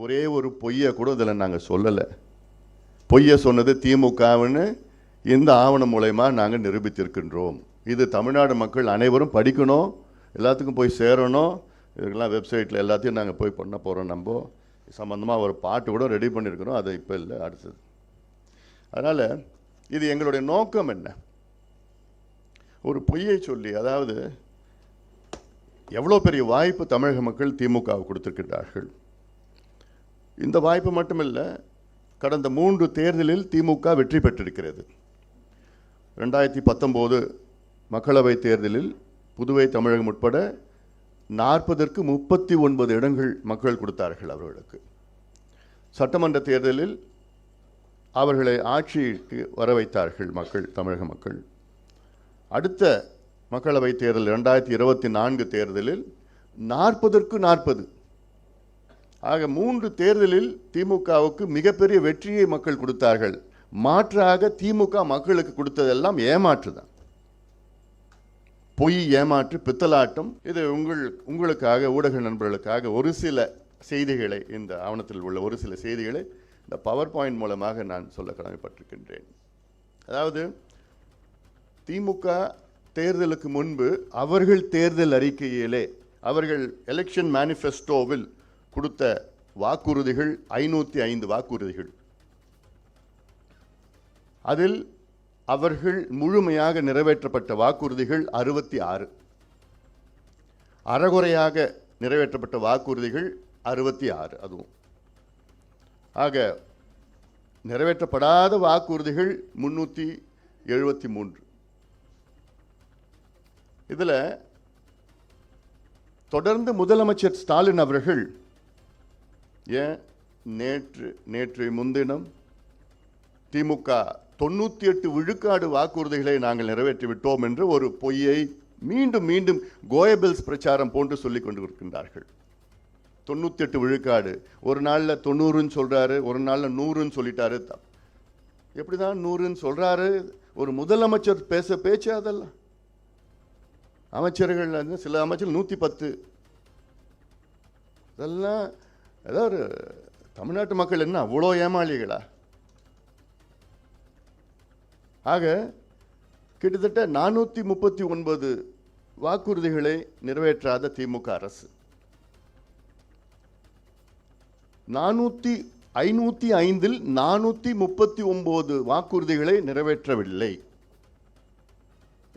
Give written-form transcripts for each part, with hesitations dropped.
ஒரே ஒரு பொய்யை கூட இதில் நாங்கள் சொல்லலை. பொய்யை சொன்னது திமுகவுன்னு இந்த ஆவணம் மூலயமா நாங்கள் நிரூபித்திருக்கின்றோம். இது தமிழ்நாடு மக்கள் அனைவரும் படிக்கணும், எல்லாத்துக்கும் போய் சேரணும். இதுக்கெல்லாம் வெப்சைட்டில் எல்லாத்தையும் நாங்கள் போய் பண்ண போகிறோம். நம்ம சம்மந்தமாக ஒரு பாட்டு கூட ரெடி பண்ணியிருக்கிறோம். அது இப்போ இல்லை, அடுத்தது. அதனால் இது எங்களுடைய நோக்கம் என்ன? ஒரு பொய்யை சொல்லி, அதாவது எவ்வளோ பெரிய வாய்ப்பு தமிழக மக்கள் திமுகவுக்கு கொடுத்திருக்கிறார்கள். இந்த வாய்ப்பு மட்டுமில்லை, கடந்த 3 தேர்தலில் திமுக வெற்றி பெற்றிருக்கிறது. 2019 மக்களவை தேர்தலில் புதுவை, தமிழகம் உட்பட 40ற்கு 39 இடங்கள் மக்கள் கொடுத்தார்கள் அவர்களுக்கு. சட்டமன்ற தேர்தலில் அவர்களை ஆட்சிக்கு வர வைத்தார்கள் மக்கள், தமிழக மக்கள். அடுத்த மக்களவை தேர்தல் 2024 தேர்தலில் 40ற்கு 40. ஆக 3 தேர்தலில் திமுகவுக்கு மிகப்பெரிய வெற்றியை மக்கள் கொடுத்தார்கள். மாற்றாக திமுக மக்களுக்கு கொடுத்ததெல்லாம் ஏமாற்று தான், பொய், ஏமாற்று, பித்தலாட்டம். இது உங்களுக்காக, ஊடக நண்பர்களுக்காக ஒரு சில செய்திகளை, இந்த ஆவணத்தில் உள்ள ஒரு சில செய்திகளை இந்த பவர் பாயிண்ட் மூலமாக நான் சொல்ல கடமைப்பட்டிருக்கின்றேன். அதாவது திமுக தேர்தலுக்கு முன்பு அவர்கள் தேர்தல் அறிக்கையிலே, அவர்கள் எலெக்ஷன் மேனிஃபெஸ்டோவில் கொடுத்த வாக்குறுதிகள் 505 வாக்குறுதிகள். அதில் அவர்கள் முழுமையாக நிறைவேற்றப்பட்ட வாக்குறுதிகள் 66, அறகுறையாக நிறைவேற்றப்பட்ட வாக்குறுதிகள் 66. அதுவும் ஆக நிறைவேற்றப்படாத வாக்குறுதிகள் 373. இதில் தொடர்ந்து முதலமைச்சர் ஸ்டாலின் அவர்கள் ஏன் நேற்று முன்தினம் திமுக 98 விழுக்காடு வாக்குறுதிகளை நாங்கள் நிறைவேற்றிவிட்டோம் என்று ஒரு பொய்யை மீண்டும் மீண்டும் கோயபிள்ஸ் பிரச்சாரம் போன்று சொல்லிக் கொண்டு இருக்கின்றார்கள். 98 விழுக்காடு, ஒரு நாளில் 90ன்னு சொல்றாரு, ஒரு நாளில் 100ன்னு சொல்லிட்டாரு. எப்படிதான் 100ன்னு சொல்றாரு? ஒரு முதலமைச்சர் பேச்சு அதெல்லாம். அமைச்சர்கள், சில அமைச்சர்கள் 110. இதெல்லாம் ஏதாவது தமிழ்நாட்டு மக்கள் என்ன அவ்வளோ ஏமாளிகளா? ஆக கிட்டத்தட்ட 439 வாக்குறுதிகளை நிறைவேற்றாத திமுக அரசு 505இல் 439 வாக்குறுதிகளை நிறைவேற்றவில்லை.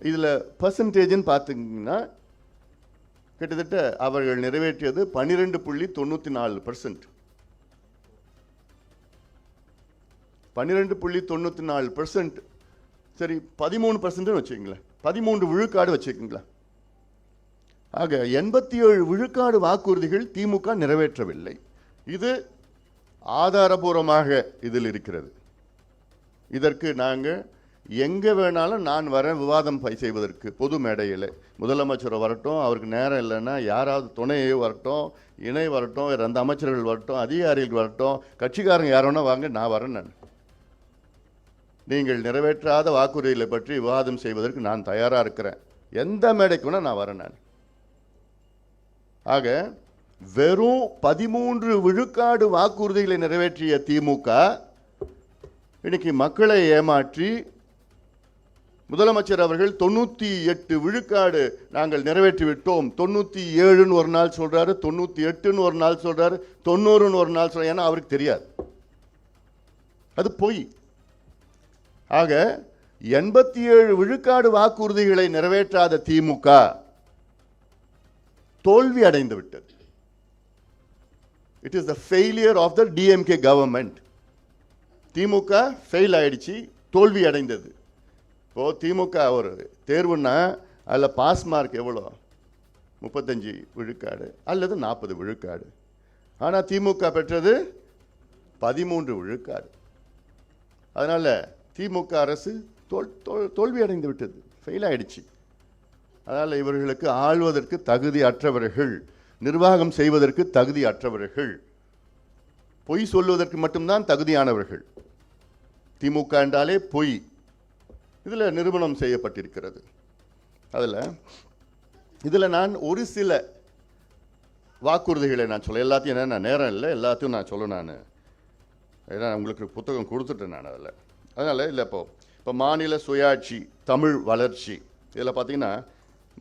இதில் பர்சன்டேஜ்னு பார்த்தீங்கன்னா கிட்டத்தட்ட அவர்கள் நிறைவேற்றியது 12.94%. 12.94%. சரி, 13% வச்சுக்கங்களேன், 13 விழுக்காடு வச்சுக்கங்களேன். ஆக 87 விழுக்காடு வாக்குறுதிகள் திமுக நிறைவேற்றவில்லை. இது ஆதாரபூர்வமாக இதில் இருக்கிறது. இதற்கு நாங்கள் எங்கே வேணாலும் நான் வரேன் விவாதம் செய்வதற்கு. பொது மேடையில் முதலமைச்சர் வரட்டும், அவருக்கு நேரம் இல்லைன்னா யாராவது துணையே வரட்டும், இணை வரட்டும், வேறு அந்த அமைச்சர்கள் வரட்டும், அதிகாரிகள் வரட்டும், கட்சிக்காரங்க யாரோன்னா வாங்க, நான் வரேன். நான் நீங்கள் நிறைவேற்றாத வாக்குறுதிகளை பற்றி விவாதம் செய்வதற்கு நான் தயாராக இருக்கிறேன். எந்த மேடைக்கு வேணால் நான் வரேன். நான் ஆக வெறும் 13 விழுக்காடு வாக்குறுதிகளை நிறைவேற்றிய திமுக இன்னைக்கு மக்களை ஏமாற்றி, முதலமைச்சர் அவர்கள் 98 விழுக்காடு நாங்கள் நிறைவேற்றி விட்டோம், 97ன்னு ஒரு நாள் சொல்றாரு, 98ன்னு ஒரு நாள் சொல்றாரு, 90ன்னு ஒரு நாள் சொல்றாரு. ஏன்னா அவருக்கு தெரியாது, அது பொய். ஆக 87 விழுக்காடு வாக்குறுதிகளை நிறைவேற்றாத திமுக தோல்வி அடைந்து விட்டது. It is the failure of the DMK government. DMK fail ஆயிடுச்சு, தோல்வி அடைந்தது. இப்போ திமுக ஒரு தேர்வுன்னா அதில் பாஸ் மார்க் எவ்வளோ? 35 விழுக்காடு அல்லது 40 விழுக்காடு. ஆனால் திமுக பெற்றது 13 விழுக்காடு. அதனால் திமுக அரசு தோல்வி அடைந்து விட்டது, ஃபெயில் ஆயிடுச்சு. அதனால் இவர்களுக்கு ஆள்வதற்கு தகுதி அற்றவர்கள், நிர்வாகம் செய்வதற்கு தகுதி அற்றவர்கள், பொய் சொல்வதற்கு மட்டும்தான் தகுதியானவர்கள். திமுக என்றாலே பொய். இதில் நிரூபணம் செய்யப்பட்டிருக்கிறது. இதில் நான் ஒரு சில வாக்குறுதிகளை நான் சொல்ல எல்லாத்தையும் என்ன நேரம் இல்லை, எல்லாத்தையும் நான் சொல்ல நான் ஏன்னா உங்களுக்கு புத்தகம் கொடுத்துட்டேன் நான் அதில். அதனால் இல்லை இப்போ மாநில சுயாட்சி, தமிழ் வளர்ச்சி, இதில் பார்த்தீங்கன்னா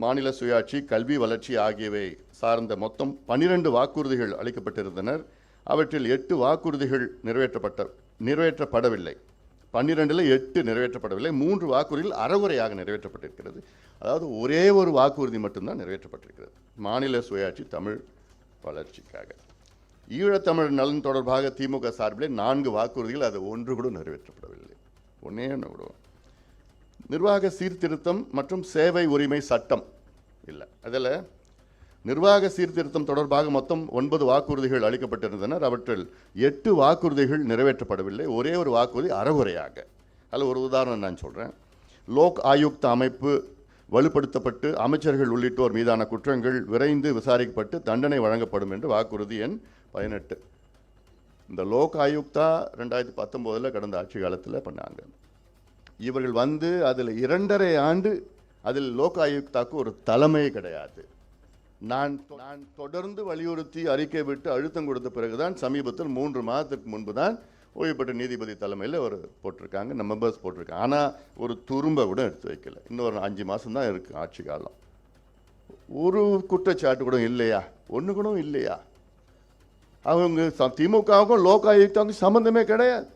மாநில சுயாட்சி, கல்வி வளர்ச்சி ஆகியவை சார்ந்த மொத்தம் 12 வாக்குறுதிகள் அளிக்கப்பட்டிருந்தனர். அவற்றில் 8 வாக்குறுதிகள் நிறைவேற்றப்படவில்லை. 12ல் 8 நிறைவேற்றப்படவில்லை. 3 வாக்குறுதிகள் அறகுறையாக நிறைவேற்றப்பட்டிருக்கிறது. அதாவது ஒரே ஒரு வாக்குறுதி மட்டும்தான் நிறைவேற்றப்பட்டிருக்கிறது, மாநில சுயாட்சி தமிழ் வளர்ச்சிக்காக. ஈழத்தமிழ் நலன் தொடர்பாக திமுக சார்பிலே 4 வாக்குறுதிகள், அது ஒன்று கூட நிறைவேற்றப்படவில்லை. ஒன்றே ஒன்று கூட. நிர்வாக சீர்திருத்தம் மற்றும் சேவை உரிமை சட்டம் இல்லை. அதில் நிர்வாக சீர்திருத்தம் தொடர்பாக மொத்தம் 9 வாக்குறுதிகள் அளிக்கப்பட்டிருந்தனர். அவற்றில் 8 வாக்குறுதிகள் நிறைவேற்றப்படவில்லை. ஒரே ஒரு வாக்குறுதி அறகுறையாக. அதில் ஒரு உதாரணம் நான் சொல்கிறேன். லோக் ஆயுக்தா அமைப்பு வலுப்படுத்தப்பட்டு அமைச்சர்கள் உள்ளிட்டோர் மீதான குற்றங்கள் விரைந்து விசாரிக்கப்பட்டு தண்டனை வழங்கப்படும் என்று வாக்குறுதி எண் 18. இந்த லோக் ஆயுக்தா 2019 கடந்த ஆட்சி காலத்தில் பண்ணாங்க. இவர்கள் வந்து அதில் 2.5 ஆண்டு அதில் லோக் ஆயுக்தாக்கு ஒரு தலைமை கிடையாது. நான் தொடர்ந்து வலியுறுத்தி அறிக்கை விட்டு அழுத்தம் கொடுத்த பிறகுதான் சமீபத்தில் 3 மாதத்திற்கு முன்பு தான் ஓய்வு பெற்ற நீதிபதி தலைமையில் ஒரு போட்டிருக்காங்க, மெம்பர்ஸ் போட்டிருக்காங்க. ஆனால் ஒரு துரும்பை கூட எடுத்து வைக்கல. இன்னொரு 5 மாதம் தான் இருக்குது ஆட்சி காலம். ஒரு குற்றச்சாட்டு கூட இல்லையா? ஒன்று கூட இல்லையா? அவங்க திமுகவுக்கும் லோக் ஆயுக்தாவுக்கும் சம்மந்தமே கிடையாது.